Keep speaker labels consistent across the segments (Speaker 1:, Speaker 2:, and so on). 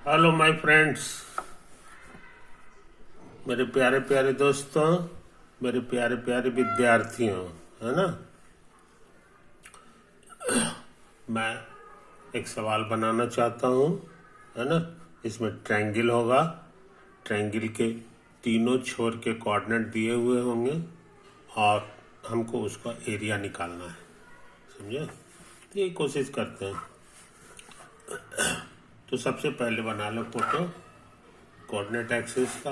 Speaker 1: Hello my friends, मेरे प्यारे प्यारे दोस्तों, मेरे प्यारे प्यारे विद्यार्थियों, है ना। मैं एक सवाल बनाना चाहता हूँ, है ना। इसमें ट्रायंगल होगा। ट्रायंगल के तीनों छोर के कोऑर्डिनेट दिए हुए होंगे और हमको उसका एरिया निकालना है, समझे। तो ये कोशिश करते हैं। तो सबसे पहले बना लो फोटो कोऑर्डिनेट एक्सिस का।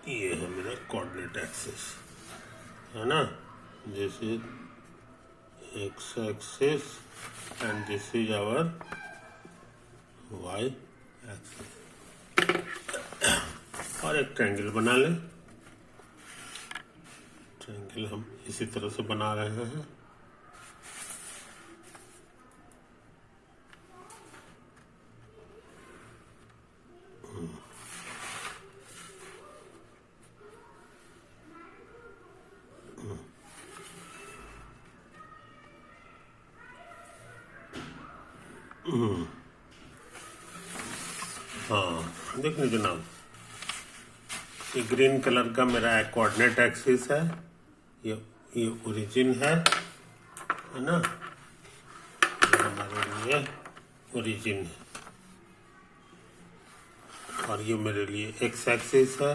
Speaker 1: ये है मेरा कोऑर्डिनेट एक्सिस, है ना। This is X axis and this is our Y axis. और एक ट्रायंगल बना लें। ट्रायंगल हम इसी तरह से बना रहे हैं। हाँ, देखने जनाब, ये ग्रीन कलर का मेरा एक कोऑर्डिनेट एक्सिस है। ये ओरिजिन है ना। ये हमारे लिए ओरिजिन है और ये मेरे लिए एक्स एक्सिस है,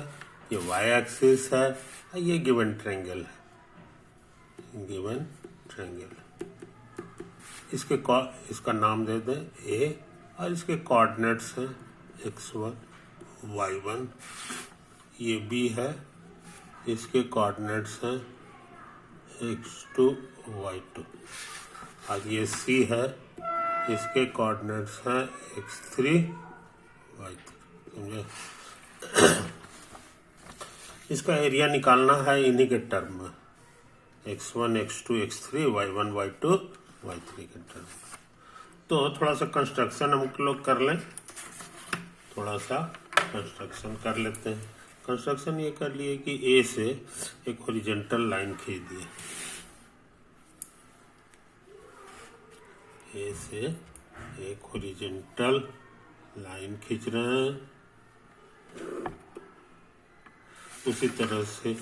Speaker 1: ये वाई एक्सिस है और ये गिवन ट्रायंगल है। गिवन ट्रायंगल इसका नाम दे दें ए और इसके कोऑर्डिनेट्स हैं x1 y1। ये बी है, इसके कोऑर्डिनेट्स हैं x2 y2। और ये सी है, इसके कोऑर्डिनेट्स हैं x3 y3। समझे। इसका एरिया निकालना है इन्हीं के टर्म में, x1 x2 x3 y1 y2 y3 के टर्म। तो थोड़ा सा कंस्ट्रक्शन हम लोग कर लें। थोड़ा सा कंस्ट्रक्शन कर लेते हैं। कंस्ट्रक्शन ये कर लिए कि ए से एक हॉरिजॉन्टल लाइन खींच दिए। ए से एक हॉरिजॉन्टल लाइन खींच रहे हैं। उसी तरह से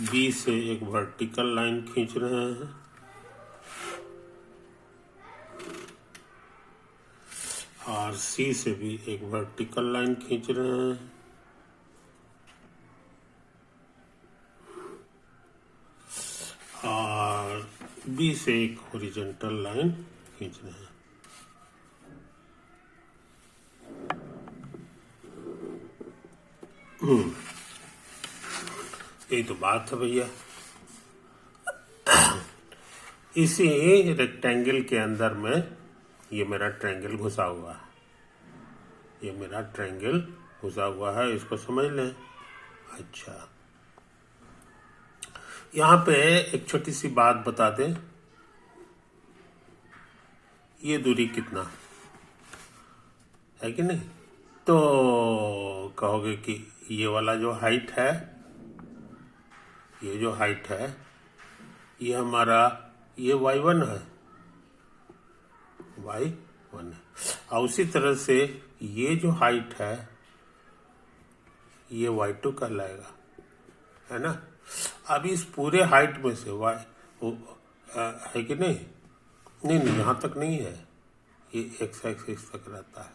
Speaker 1: बी से एक वर्टिकल लाइन खींच रहे हैं। और सी से भी एक वर्टिकल लाइन खींच रहे हैं। और बी से एक हॉरिजॉन्टल लाइन खींच रहे हैं। यही तो बात है भैया। इसी रेक्टेंगल के अंदर में ये मेरा ट्रायंगल घुसा हुआ है। ये मेरा ट्रायंगल घुसा हुआ है, इसको समझ लें। अच्छा, यहाँ पे एक छोटी सी बात बता दें। ये दूरी कितना है कि नहीं। तो कहोगे कि ये वाला जो हाइट है, ये जो हाइट है, ये हमारा ये y1 है, y1 है। और उसी तरह से ये जो हाइट है ये y2 कहलाएगा, है ना। अब इस पूरे हाइट में से y है कि नहीं। नहीं, यहाँ तक नहीं है, ये x एक्सिस तक रहता है,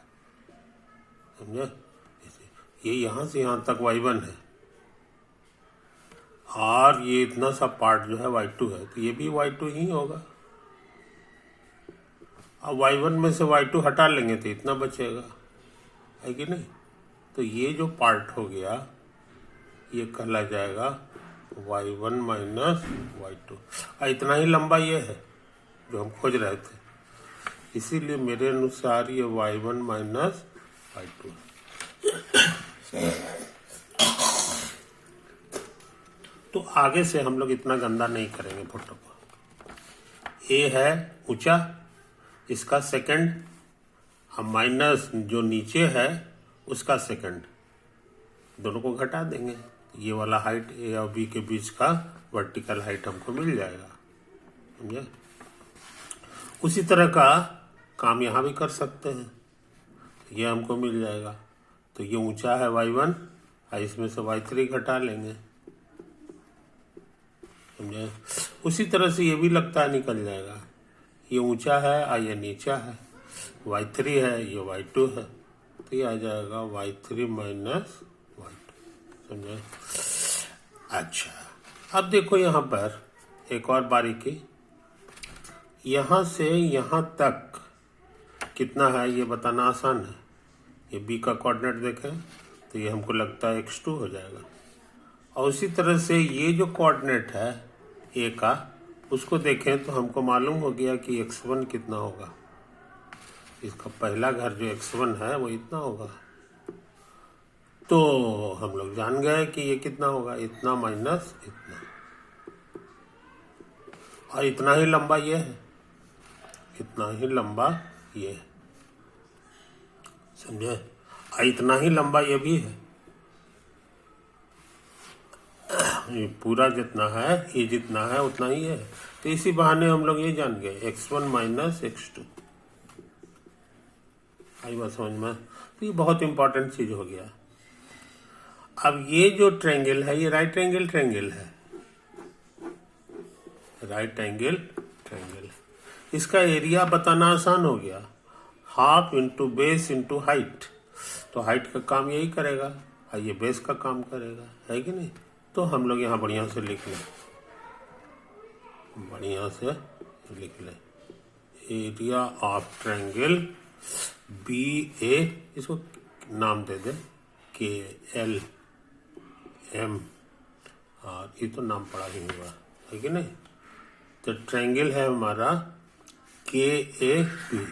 Speaker 1: समझे। ये यहाँ से यहाँ तक y1 है और ये इतना सा पार्ट जो है y2 है, तो ये भी y2 ही होगा। अब y1 में से y2 हटा लेंगे तो इतना बचेगा, है कि नहीं। तो ये जो पार्ट हो गया ये कहला जाएगा y1 माइनस y2। इतना ही लंबा ये है जो हम खोज रहे थे, इसीलिए मेरे अनुसार ये y1 माइनस y2। तो आगे से हम लोग इतना गंदा नहीं करेंगे फोटो को। ए है ऊंचा, इसका सेकंड, अब माइनस जो नीचे है उसका सेकंड, दोनों को घटा देंगे, ये वाला हाइट ए और बी के बीच का वर्टिकल हाइट हमको मिल जाएगा, समझे। उसी तरह का काम यहाँ भी कर सकते हैं, ये हमको मिल जाएगा। तो ये ऊंचा है y1, इसमें से y3 घटा लेंगे, समझे। उसी तरह से ये भी लगता है निकल जाएगा, ये ऊंचा है ये नीचा है, y3 है ये y2 है, तो ये आ जाएगा y3 माइनस y2, समझे। अच्छा, अब देखो यहाँ पर एक और बारीकी, यहाँ से यहाँ तक कितना है ये बताना आसान है। ये b का कोऑर्डिनेट देखें तो ये हमको लगता है x2 हो जाएगा, और उसी तरह से ये जो कोऑर्डिनेट है a का, उसको देखें तो हमको मालूम हो गया कि x1 कितना होगा। इसका पहला घर जो x1 है वो इतना होगा, तो हम लोग जान गए कि ये कितना होगा, इतना माइनस इतना, और इतना ही लंबा ये है, इतना ही लंबा ये है, समझे। और इतना ही लंबा ये भी है, ये पूरा जितना है, ये जितना है उतना ही है। तो इसी बहाने हम लोग ये जान गए x1 माइनस x2। आई बात समझ में। तो ये बहुत इंपॉर्टेंट चीज हो गया। अब ये जो ट्रायंगल है ये राइट एंगल ट्रायंगल है, राइट एंगल ट्रायंगल। इसका एरिया बताना आसान हो गया, half into base into height. तो हाइट का काम यही करेगा और ये बेस का काम करेगा, है कि नहीं। तो हम लोग यहाँ बढ़िया से लिख लें, बढ़िया से लिख लें, एरिया ऑफ ट्रायंगल बी ए, इसको नाम दे दें के एल एम, और ये तो नाम पड़ा ही होगा, है कि नहीं। तो ट्रायंगल है हमारा के ए बी,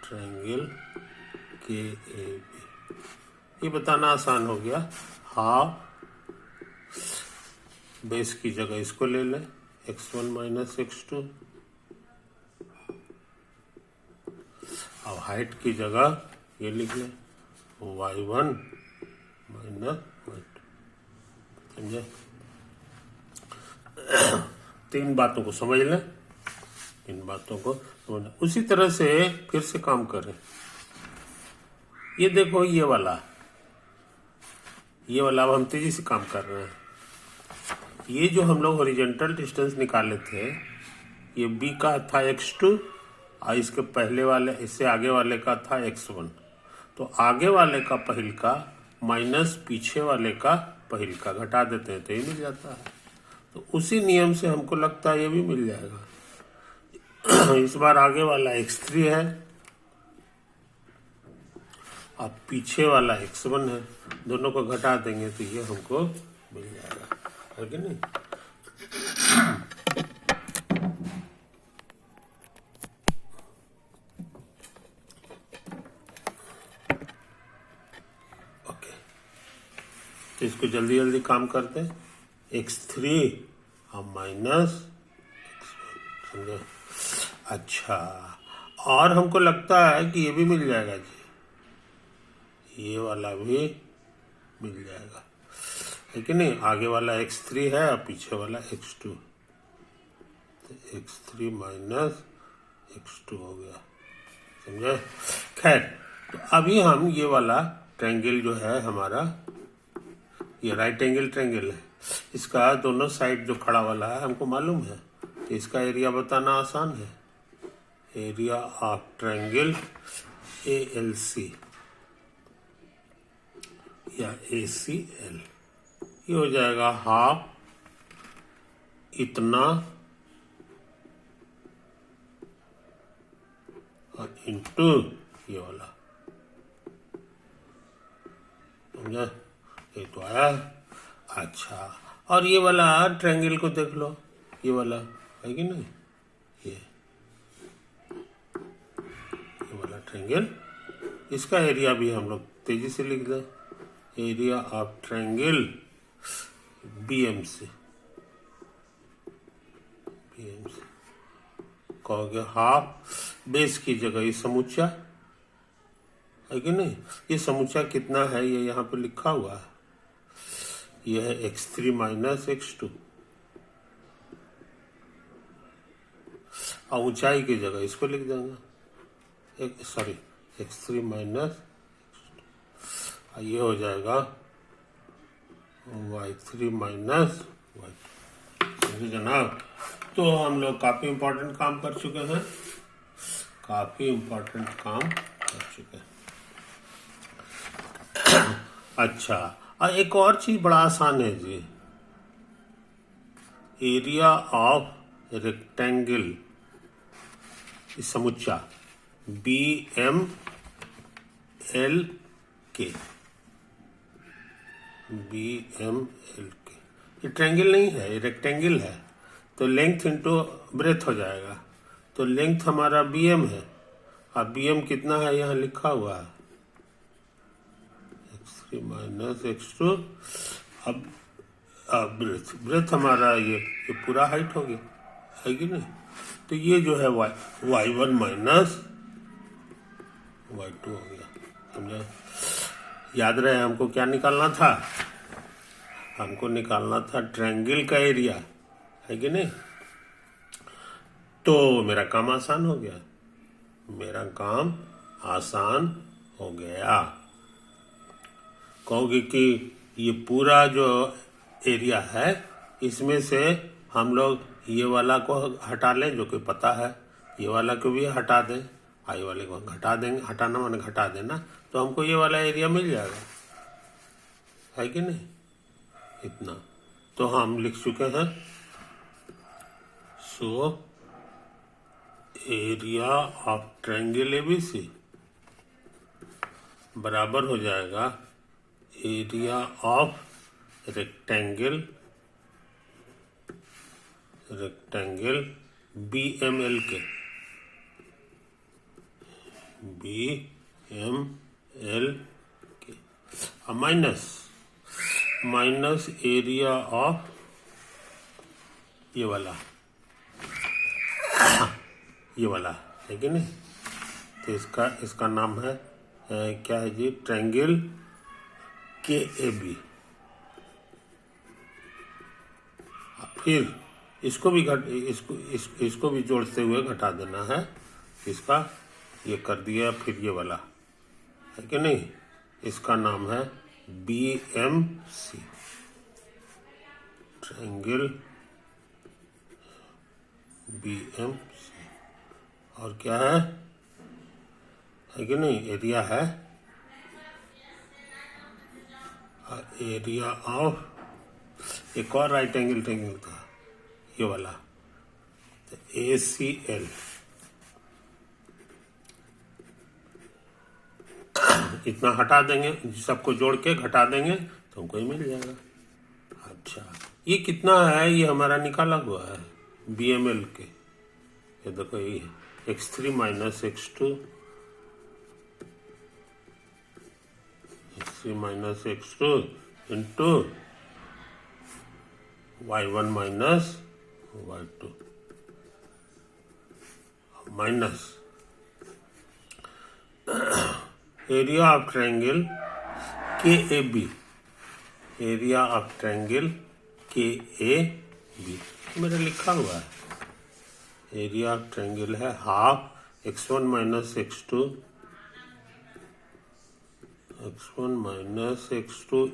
Speaker 1: ट्रायंगल के ए बी। ये बताना आसान हो गया, हाफ बेस की जगह इसको ले लें, x1 माइनस x2, अब हाइट की जगह ये लिख लें y1 माइनस y2, समझे। तीन बातों को समझ लें, इन बातों को समझना। उसी तरह से फिर से काम करें। ये देखो ये वाला अब हम तेजी से काम कर रहे हैं। ये जो हम लोग हॉरिजॉन्टल डिस्टेंस निकाले थे, ये b का था x2 और इसके पहले वाले, इससे आगे वाले का था x1। तो आगे वाले का पहिल का माइनस पीछे वाले का पहिल का घटा देते हैं तो ये मिल जाता है। तो उसी नियम से हमको लगता है ये भी मिल जाएगा। इस बार आगे वाला x3 है, अब पीछे वाला x1 है, दोनों को घटा देंगे तो ये हमको मिल जाएगा, है कि नहीं। ओके, तो इसको जल्दी जल्दी काम करते हैं। x3 और माइनस x1, समझे। अच्छा, और हमको लगता है कि ये भी मिल जाएगा जी, ये वाला भी मिल जाएगा, है कि नहीं। आगे वाला x3 है और पीछे वाला x2, तो x3 माइनस x2 हो गया, समझे। खैर, तो अभी हम ये वाला ट्रायंगल जो है हमारा, ये राइट एंगल ट्रायंगल है, इसका दोनों साइड जो खड़ा वाला है हमको मालूम है, तो इसका एरिया बताना आसान है। एरिया ऑफ ट्रायंगल ALC या ACL, ये हो जाएगा हाफ इतना और इंटू ये वाला, समझा। ये तो आया। अच्छा, और ये वाला ट्रायंगल को देख लो, ये वाला है कि नहीं, ये वाला ट्रायंगल, इसका एरिया भी हम लोग तेजी से लिख दें। एरिया ऑफ ट्रायंगल BMC कहोगे हाफ, बेस की जगह ये समूचा, है कि नहीं। ये समुच्चय कितना है ये यहाँ पे लिखा हुआ है, ये है x3 माइनस x2, और ऊंचाई की जगह इसको लिख देंगे x3 माइनस, ये हो जाएगा y3 माइनस y2। जनाब, तो हम लोग काफी इंपॉर्टेंट काम कर चुके हैं, अच्छा, और एक और चीज बड़ा आसान है जी, एरिया ऑफ रेक्टेंगल समुच्चा BMLK, ये ट्रायंगल नहीं है, ये रेक्टेंगल है, तो लेंथ इंटू ब्रेथ हो जाएगा। तो लेंथ हमारा BM है, अब BM कितना है यहाँ लिखा हुआ है x3 माइनस x2। अब ब्रेथ हमारा ये पूरा हाइट हो गया, है कि नहीं। तो ये जो है y1 माइनस y2 हो गया, समझे। याद रहे हमको क्या निकालना था, हमको निकालना था ट्रायंगल का एरिया, है कि नहीं। तो मेरा काम आसान हो गया, कहोगे कि ये पूरा जो एरिया है इसमें से हम लोग ये वाला को हटा लें, जो कि पता है, ये वाला को भी हटा दें, आई वाले को घटा देंगे, हटाना माने घटा देना, तो हमको ये वाला एरिया मिल जाएगा, है कि नहीं। इतना तो हम लिख चुके हैं। So area of triangle ABC बराबर हो जाएगा area of rectangle BMLK minus area of ये वाला है कि नहीं। तो इसका नाम है क्या है जी, ट्रायंगल KAB। फिर इसको भी जोड़ते हुए घटा देना है, इसका ये कर दिया, फिर ये वाला, है कि नहीं। इसका नाम है BMC, ट्रायंगल BMC। और क्या है कि नहीं, एरिया है, एरिया ऑफ एक और राइट एंगल ट्रायंगल था ये वाला, तो ACL। इतना हटा देंगे, सबको जोड़ के घटा देंगे तो हमको ये मिल जाएगा। अच्छा, ये कितना है, ये हमारा निकाला हुआ है BMLK, ये देखो, ये x3 minus x2, into y1 minus y2 minus area of triangle KAB, मेरा लिखा हुआ है। एरिया ऑफ ट्रायंगल है half x1 minus x2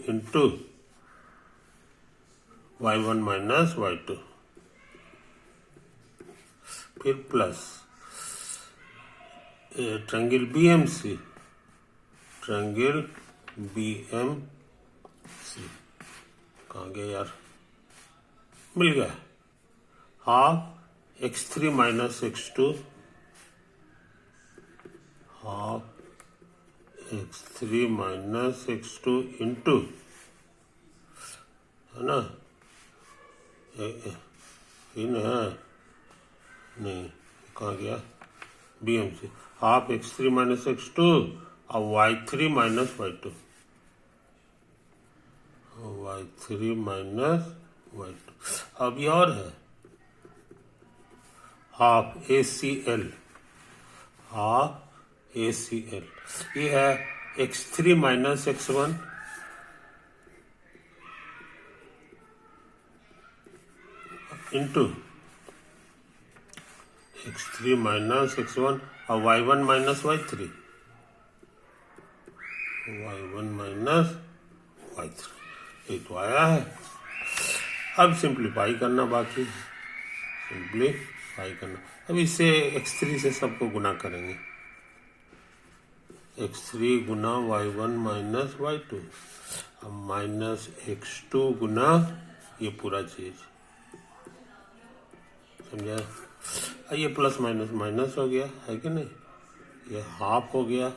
Speaker 1: into y1 minus y2, फिर प्लस ट्रायंगल BMC, कहाँ गया यार, मिल गया, half x3 minus x2, half x3 minus x2 into, है ना, इन है नहीं, कहाँ गया BMC, half x3 minus x2 और y3 माइनस y2, अब ये और है हाफ ACL, हाफ ACL। ये है x3 minus x1 into x3 minus x1 और y1 minus y3, y1 minus y3, ये तो आया है। अब सिंप्लीफाई करना बाकी, सिंप्लीफाई करना। अब इससे x3 से सबको गुना करेंगे, x3 गुना y1 माइनस y2 अब माइनस x2 गुना ये पूरा चीज, समझा? ये प्लस माइनस माइनस हो गया है कि नहीं, ये हाफ हो गया,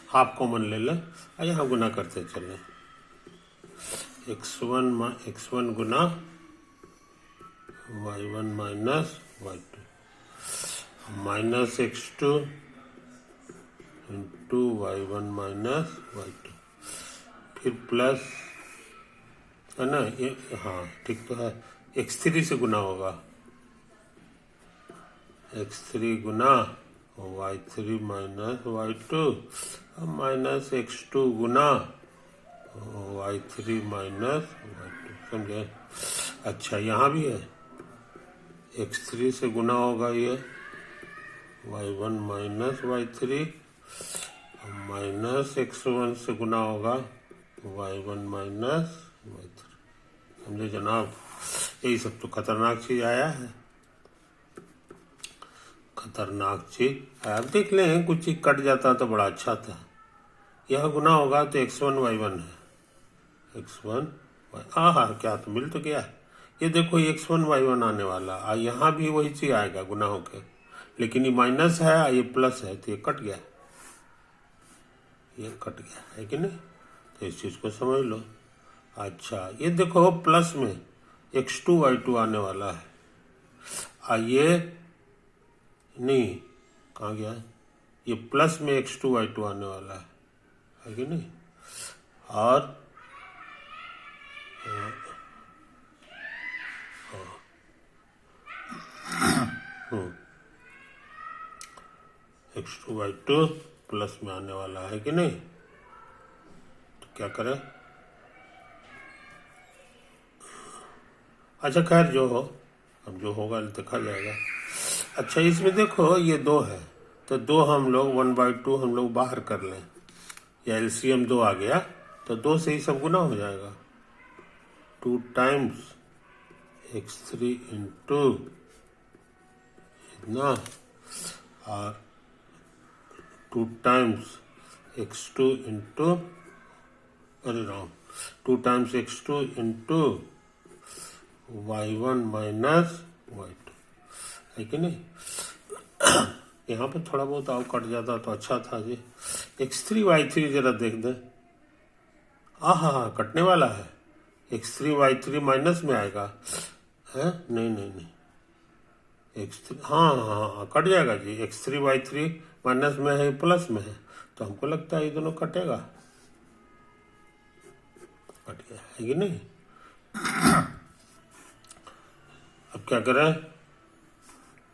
Speaker 1: हाफ कॉमन ले लें और यहाँ गुना करते चलें। x1 गुना y1 minus y2 minus x2 into y1 minus y2, फिर प्लस है ना ये, हाँ ठीक तो है। x3 से गुना होगा, x3 गुना y3 minus y2 minus x2 गुना y3 माइनस y2, समझे? अच्छा यहाँ भी है, x3 से गुना होगा ये y1 minus y3 minus x1 से गुना होगा y1 माइनस y3, समझे जनाब? यही सब तो खतरनाक चीज आया है, खतरनाक चीज। आप देख लें कुछ चीज कट जाता तो बड़ा अच्छा था। यह गुना होगा तो x1 y1 है, x1 हाँ क्या तो मिल तो गया। ये देखो x1 y1 आने वाला, यहाँ भी वही चीज आएगा गुना होके, लेकिन ये माइनस है ये प्लस है तो ये कट गया, ये कट गया है कि नहीं? तो इस चीज को समझ लो। अच्छा ये देखो प्लस में x2 y2 आने वाला है, ये नहीं कहाँ गया, ये प्लस में x2 y2 आने वाला है कि नहीं? और x2 y2 प्लस में आने वाला है कि नहीं? तो क्या करें? अच्छा खैर जो हो, अब जो होगा देखा जाएगा। अच्छा इसमें देखो ये 2 है तो 2 हम लोग 1/2 हम लोग बाहर कर लें, या एलसीएम 2 आ गया तो 2 से ही सब गुना हो जाएगा। 2 टाइम्स x3 इंटू इतना और 2 टाइम्स x2 इंटू, अरे wrong, 2 times x2 into y1 minus y2, है कि नहीं? यहाँ पे थोड़ा बहुत और कट जाता तो अच्छा था जी। x3 y3 जरा देख दे, हाँ कटने वाला है, x3 y3 माइनस में आएगा है, नहीं x3 हाँ कट जाएगा जी, x3 y3 माइनस में है प्लस में है, तो हमको लगता है ये दोनों कटेगा, कट गया है कि नहीं? अब क्या करें,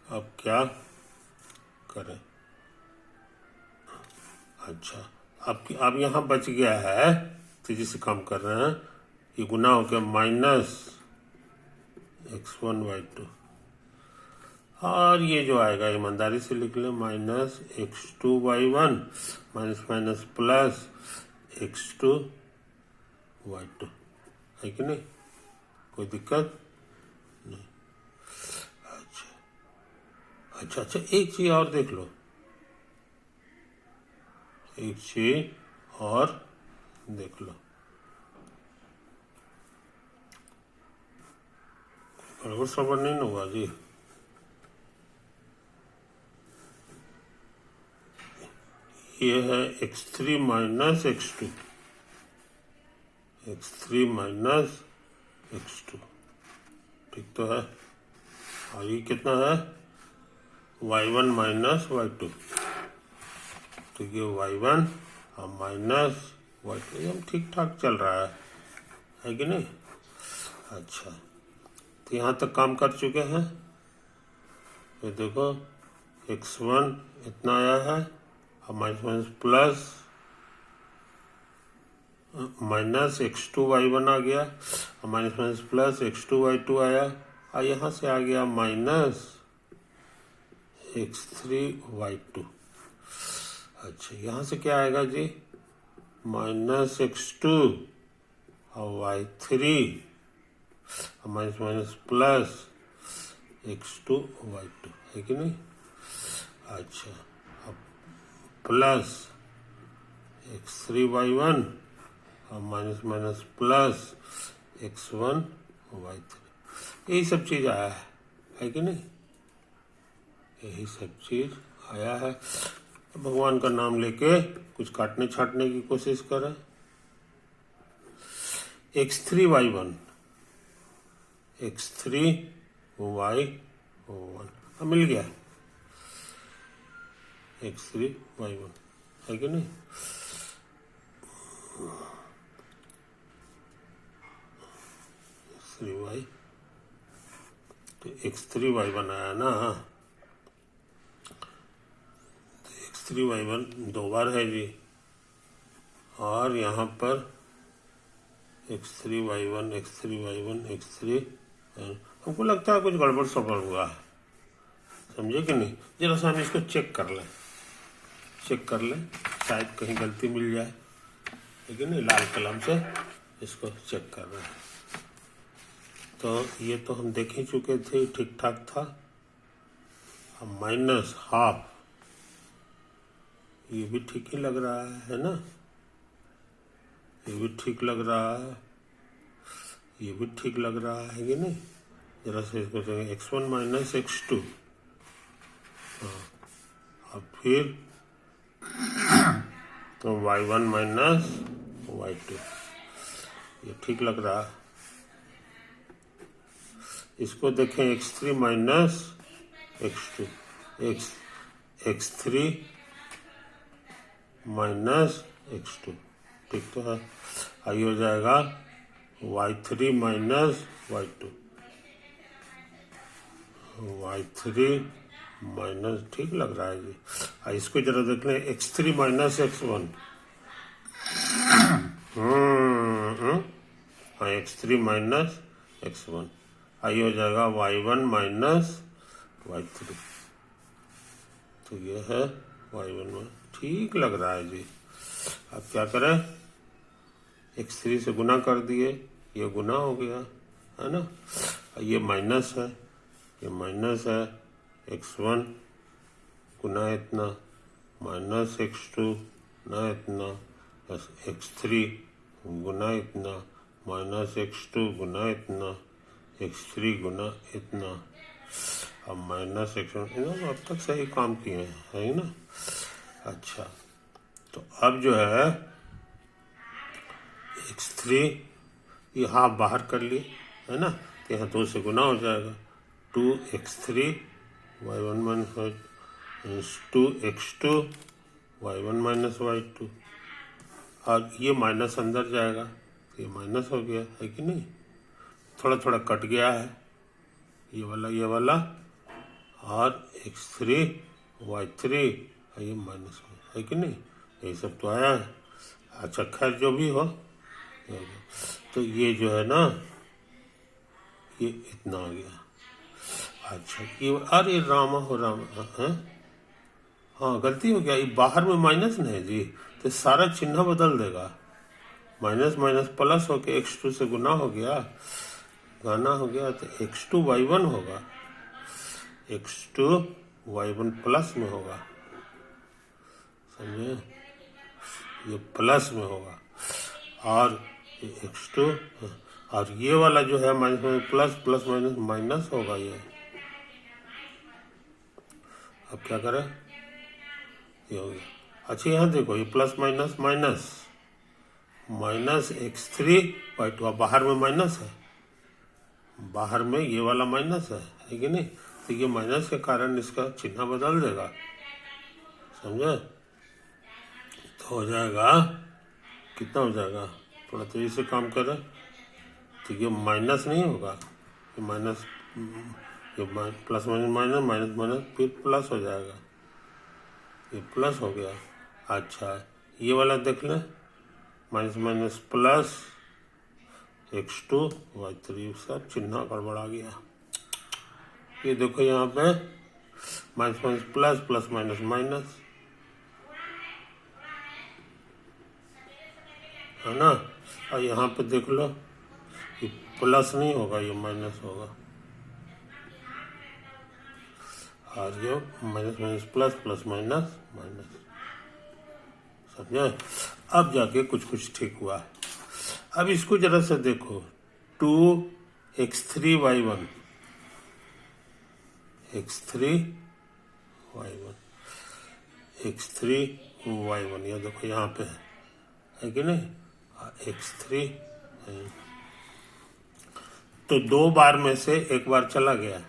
Speaker 1: अब क्या करें? अच्छा अब यहाँ बच गया है, तेजी से काम कर रहे हैं, ये गुना हो गया माइनस x1 y2, और ये जो आएगा ईमानदारी से लिख ले, minus x2 y1 minus minus plus x2 y2, है कि नहीं? कोई दिक्कत नहीं। अच्छा एक चीज और देख लो, एक चीज और देख लो, गड़बड़ सबर नहीं होगा जी। ये है x3 minus x2, x3 minus x2, ठीक तो है? और ये कितना है y1 माइनस y2, तो ये y1 और माइनस y2 एकदम ठीक ठाक चल रहा है कि नहीं? अच्छा तो यहाँ तक काम कर चुके हैं, ये देखो x1 इतना आया है अब minus minus plus minus x2y1 आ गया, माइनस माइनस प्लस x2y2 आया, और यहाँ से आ गया माइनस x3y2। अच्छा, यहाँ से क्या आएगा जी? माइनस x2 और y3 minus minus plus x2y2 है कि नहीं? अच्छा, अब प्लस x3y1 और माइनस माइनस प्लस x1y3, यही सब चीज आया है कि नहीं? यही सब चीज आया है। भगवान का नाम लेके कुछ काटने छाटने की कोशिश करें। x3y1 x3y1 मिल गया, x3y1 है कि नहीं? x3y तो x3y1 आया ना, तो x3y1 दो बार है जी, और यहाँ पर x3y1 x3 हमको लगता है कुछ गड़बड़ सड़बड़ हुआ है, समझे कि नहीं? जरा सा हम इसको चेक कर लें, शायद कहीं गलती मिल जाए, लेकिन नहीं, लाल कलम से इसको चेक कर रहे हैं। तो ये तो हम देख ही चुके थे, ठीक ठाक था। अब माइनस हाफ, ये भी ठीक ही लग रहा है ना, ये भी ठीक लग रहा है, ये भी ठीक लग रहा है कि नहीं? जरा से इसको देखें, x1 माइनस x2, अब फिर तो y1 माइनस y2, ये ठीक लग रहा है। इसको देखें, x3 minus x2, x3 minus x2, ठीक तो है। आई हो जाएगा y3 minus y2, y3 minus, ठीक लग रहा है जी। इसको जरा देख लें, x3 माइनस x1, हाँ, x3 माइनस x1, आई हो जाएगा y1 माइनस y3, तो ये है y1 में, ठीक लग रहा है जी। अब क्या करें, x3 से गुना कर दिए, ये गुना हो गया है ना, ये माइनस है, ये माइनस है, x1 गुना इतना माइनस x2 ना इतना बस x3 गुना इतना माइनस x2 गुना इतना x3 गुना इतना, अब माइनस x1, अब तक सही काम किए हैं, है ना? अच्छा, तो अब जो है x3 ये हाफ बाहर कर लिए, है ना, तो यहाँ 2 से गुना हो जाएगा, 2x3 y1 minus 2x2 y1 minus y2, और ये माइनस अंदर जाएगा, तो ये माइनस हो गया, है कि नहीं? थोड़ा थोड़ा कट गया है, ये वाला, और x3 y3 ये माइनस है कि नहीं? यही सब तो आया है। अच्छा, खैर जो भी हो, तो ये जो है ना, ये इतना आ गया। अच्छा, ये अरे रामा हो रामा, हाँ गलती हो गया, ये बाहर में माइनस नहीं जी, तो सारा चिन्ह बदल देगा, माइनस माइनस प्लस होके x2 से गुना हो गया, गाना हो गया, तो x2 y1 होगा, x2 y1 प्लस में होगा, समझे? ये प्लस में होगा, और ये x2, और ये वाला जो है माइनस में प्लस, प्लस माइनस माइनस होगा ये। अब क्या करें, ये हो गया। अच्छा, यहाँ देखो, ये plus minus minus, minus x3 y2, बाहर में माइनस है, बाहर में ये वाला माइनस है कि नहीं? तो ये माइनस के कारण इसका चिन्ह बदल देगा, समझे? तो हो जाएगा, कितना हो जाएगा, थोड़ा तेजी से काम करें, तो ये माइनस नहीं होगा, ये माइनस, ये plus minus minus minus minus, फिर प्लस हो जाएगा, ये प्लस हो गया, अच्छा ये वाला देख लें, minus minus plus x2 y3, सब चिन्ह गड़बड़ा गया। ये देखो यहाँ पे minus minus plus, plus minus minus, है ना। और यहाँ पे देख लो ये प्लस नहीं होगा, ये माइनस होगा, और ये minus minus plus, plus minus minus, समझे। अब जाके कुछ कुछ ठीक हुआ। अब इसको जरा से देखो, 2x3y1, x3y1, x3y1, ये देखो यहाँ पे है कि नहीं, x3 है। तो 2 बार में से 1 बार चला गया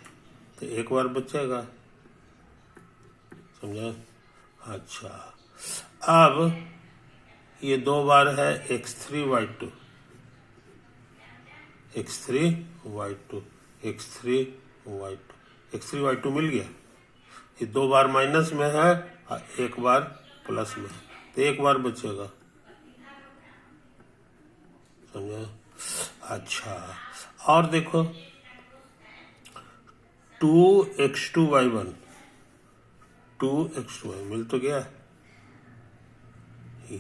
Speaker 1: तो 1 बार बचेगा, समझे। अच्छा अब ये 2 बार है x3y2, x3y2, x3y2, x3y2 मिल गया। ये 2 बार माइनस में है और 1 बार प्लस में है, तो 1 बार बचेगा, समझे। अच्छा और देखो 2x2y1, 2x2y मिल तो गया।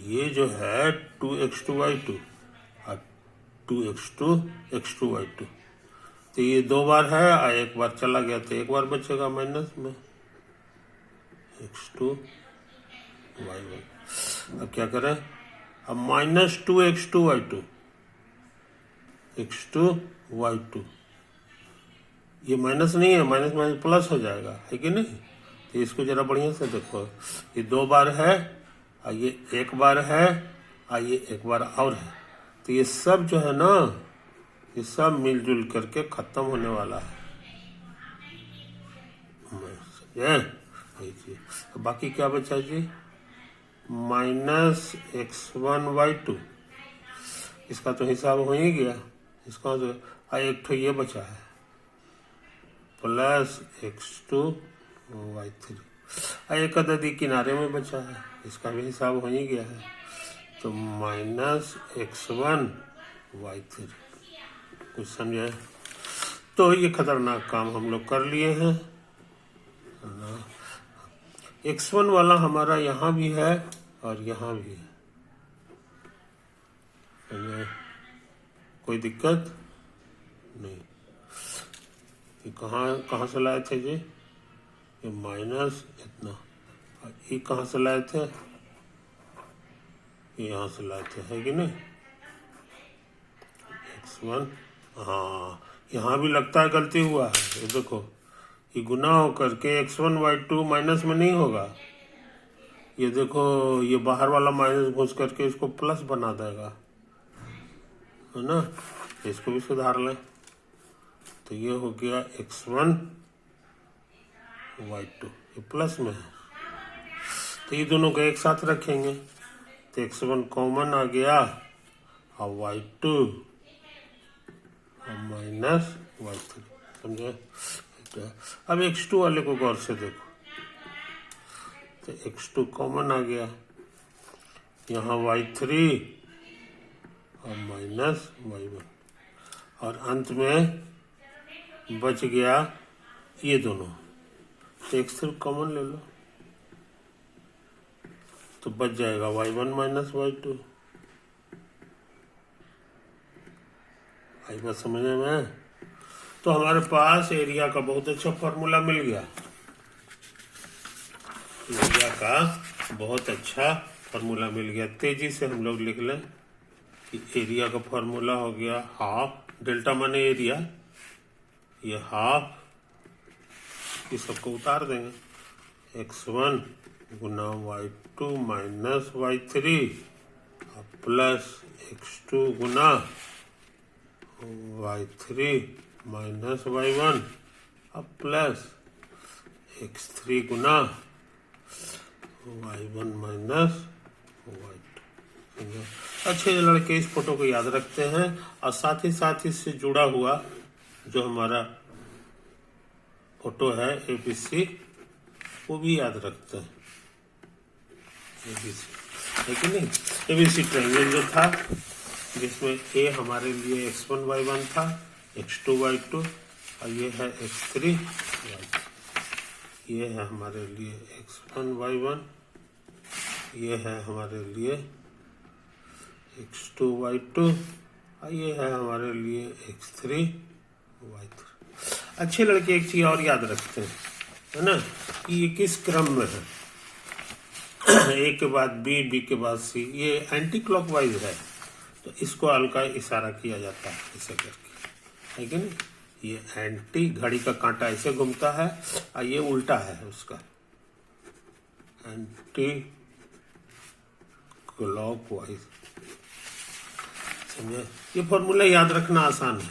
Speaker 1: ये जो है 2x2y2 और 2x2y2, तो ये 2 बार है और 1 बार चला गया तो 1 बार बचेगा माइनस में, x2y1। अब क्या करें, अब माइनस 2x2y2, x2y2, ये माइनस नहीं है, माइनस माइनस प्लस हो जाएगा, है कि नहीं। तो इसको जरा बढ़िया से देखो, ये 2 बार है और ये 1 बार है और ये 1 बार और है, तो ये सब जो है ना, ये सब मिलजुल करके खत्म होने वाला है, समझे। बाकी क्या बचा जी, माइनस x1y2, इसका तो हिसाब हो ही गया, इसका तो एक तो ये बचा है, प्लस x2y3, एक अददी किनारे में बचा है, इसका भी हिसाब हो ही गया है, तो माइनस x1y3, कुछ समझे। तो ये खतरनाक काम हम लोग कर लिए हैं। x1 वाला हमारा यहाँ भी है और यहाँ भी है, कोई दिक्कत नहीं। ये कहाँ से लाए थे जी, ये माइनस इतना, और ये कहाँ से लाए थे, ये यहाँ से लाए थे, है कि नहीं। x1, हाँ यहाँ भी लगता है गलती हुआ है, ये देखो ये गुना हो करके x1y2 माइनस में नहीं होगा, ये देखो ये बाहर वाला माइनस घुस करके इसको प्लस बना देगा, है ना। इसको भी सुधार लें, तो ये हो गया x1y2, ये प्लस में है, तो ये दोनों को एक साथ रखेंगे तो x1 कॉमन आ गया और y2 और माइनस y3, समझे। अब x2 वाले को गौर से देखो, तो x2 कॉमन आ गया, यहाँ y3 और माइनस y1, और अंत में बच गया ये दोनों, तो x3 कॉमन ले लो तो बच जाएगा y1 माइनस y2। आई बात समझ में। तो हमारे पास एरिया का बहुत अच्छा फॉर्मूला मिल गया, एरिया का बहुत अच्छा फॉर्मूला मिल गया। तेजी से हम लोग लिख लें कि एरिया का फॉर्मूला हो गया हाफ, डेल्टा माने एरिया, ये हाफ, ये सबको उतार देंगे, x1 गुना y2 minus y3 plus x2 गुना y3 minus y1 plus x3 गुना y1 माइनस y2। अच्छे लड़के इस फोटो को याद रखते हैं और साथ ही इससे जुड़ा हुआ जो हमारा फोटो है एबीसी वो भी याद रखते हैं। ABC है कि नहीं। ABC ट्रायंगल जो था जिसमें A हमारे लिए x1 y1 था, x2 y2 और ये है x3 y3। ये है हमारे लिए x1 y1, ये है हमारे लिए x2 y2 और ये है हमारे लिए x3 y3। अच्छे लड़के एक चीज और याद रखते हैं, है ना, कि ये किस क्रम में है। ए के बाद बी, बी के बाद सी, ये एंटी क्लॉकवाइज है, तो इसको हल्का इशारा किया जाता है ऐसे करके, है कि नहीं। ये एंटी, घड़ी का कांटा ऐसे घूमता है और ये उल्टा है उसका, एंटी क्लॉकवाइज। समझे, ये फॉर्मूला याद रखना आसान है।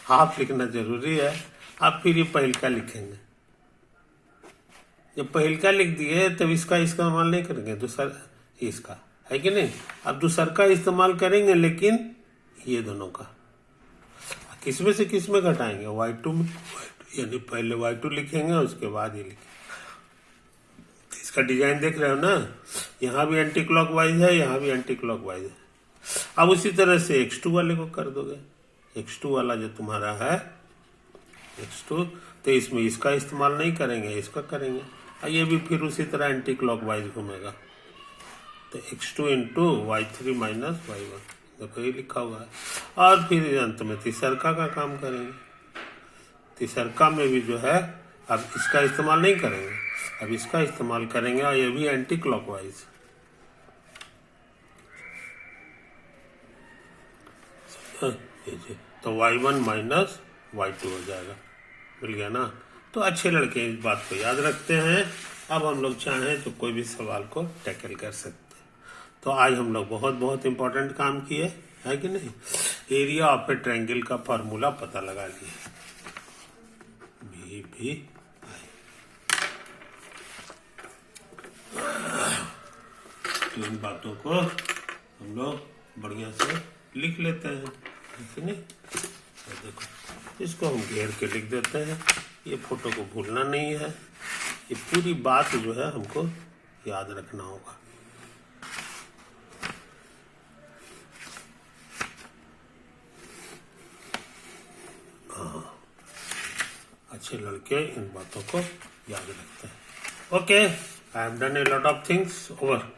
Speaker 1: हाफ लिखना जरूरी है। आप फिर ये पहलका लिखेंगे, जब पहलका लिख दिए तब इसका इस्तेमाल नहीं करेंगे, दूसरा इसका, है कि नहीं। अब दूसर का इस्तेमाल करेंगे, लेकिन ये दोनों का किसमें से किसमें घटाएंगे, y2 में, यानी पहले y2 लिखेंगे उसके बाद ये लिखेंगे। इसका डिजाइन देख रहे हो ना, यहाँ भी एंटी क्लॉकवाइज है, यहाँ भी एंटी क्लॉकवाइज है। अब उसी तरह से x2 वाले को कर दोगे, x2 वाला जो तुम्हारा है x2, तो इसमें इसका इस्तेमाल नहीं करेंगे, इसका करेंगे, और ये भी फिर उसी तरह एंटी क्लॉकवाइज घूमेगा। तो x2 into y3 minus y1, देखो ये लिखा हुआ है। और फिर अंत में तीसरका का काम करेंगे। तीसरका में भी जो है, अब इसका इस्तेमाल नहीं करेंगे, अब इसका इस्तेमाल करेंगे, और ये भी एंटी क्लॉकवाइज। तो y1 माइनस y2 हो जाएगा, मिल गया ना। तो अच्छे लड़के इस बात को याद रखते हैं। अब हम लोग चाहें तो कोई भी सवाल को टैकल कर सकते हैं। तो आज हम लोग बहुत बहुत इंपॉर्टेंट काम किए, है कि नहीं। एरिया ऑफ ए ट्रायंगल का फॉर्मूला पता लगा लिए, भी तो इन बातों को हम लोग बढ़िया से लिख लेते हैं, है नहीं। तो देखो, इसको हम घेर के लिख देते हैं, ये फोटो को भूलना नहीं है, ये पूरी बात जो है हमको याद रखना होगा। अच्छे लड़के इन बातों को याद रखते हैं। Okay, I have done a lot of things, over.